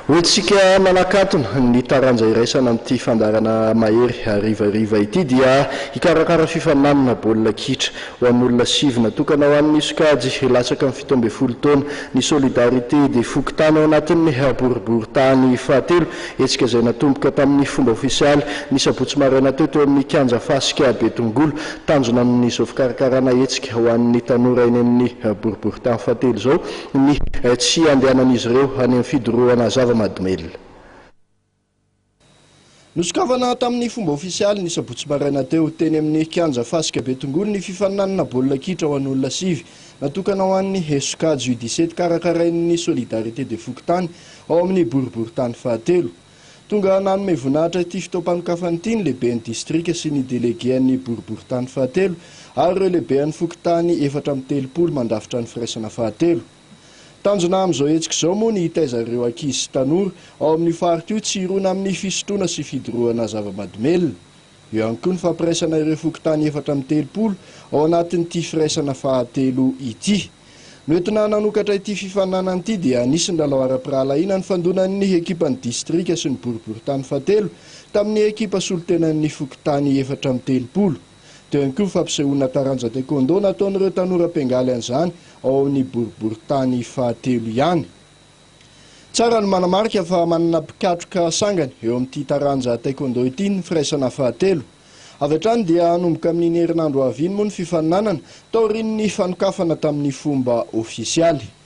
Hoentsika manakatona ny taranja iraisana amin'ity fandarana mahery arivariva ity dia hikarakara fifaninanana baolina kitra ho an'olona sivy natokana ho an'ny sokajy latsaka amin'ny 17 taona ny solidarité de Fokontany ao anatin'ny boriboritany fahatelo hetsika izay natomboka tamin'ny fomba ofisialy ny sabotsy maraina teo amin'ny kianja fasika Betongolo tanjona amin'ny izao fikarakarana hetsika ho an'ny tanora eny amin'ny boriboritany fahatelo izao ny tsy andehanan'izy ireo any amin'ny fidorohana zava-mahadomelina. Nosokavana tamin'ny fomba ofisialy ny sabotsy maraina teo teny amin'ny kianja fasika Betongolo ny fifaninanana baolina kitra ho an'olona sivy natokana ho an'ny sokajy U17 karakarain'ny solidarité de Fokontany ao amin'ny boriboritany fahatelo. Tonga nanome voninahitra ity fitaoam-panokafana ity ny lehiben'ny distrika sy ny déléguén'ny boriboritany fahatelo ary ireo lehiben'ny Fokontany 430 mandafitra ny firaisana fahatelo. Tanjona amin'izao hetsika izao moa ny hitaizareo ankizy sy tanora ao amin'ny faritra io tsy hirona amin'ny fisotroana sy fidorohana zava-mahadomelina. Eo ihany koa ny fampiraisana ireo Fokontany 430 ao anatin'ity firaisana fahatelo ity. Noentina nanokatra ity fifaninanana ity dia anisy ny lalao ara-pirahalahiana ny fandonan'ny ekipan'ny distrika sy ny boriboritany fahatelo tamin'ny ekipa solotenan'ny Fokontany 430. Teo ihany koa fampisehoana taranja taekwondo nataon'ireo tanora mpiangaly an'izany ao amin'ny boriboritany fahatelo ihany. Tsara ny manamarika fa manana mpikatroka sangany eo amin'ity taranja taekwondo ity ny firaisana fahatelo. Avy hatrany dia hanomboka amin'ny herinandro avy iny moa ny fifaninanana taorian'ny fanokafana tamin'ny fomba ofisialy.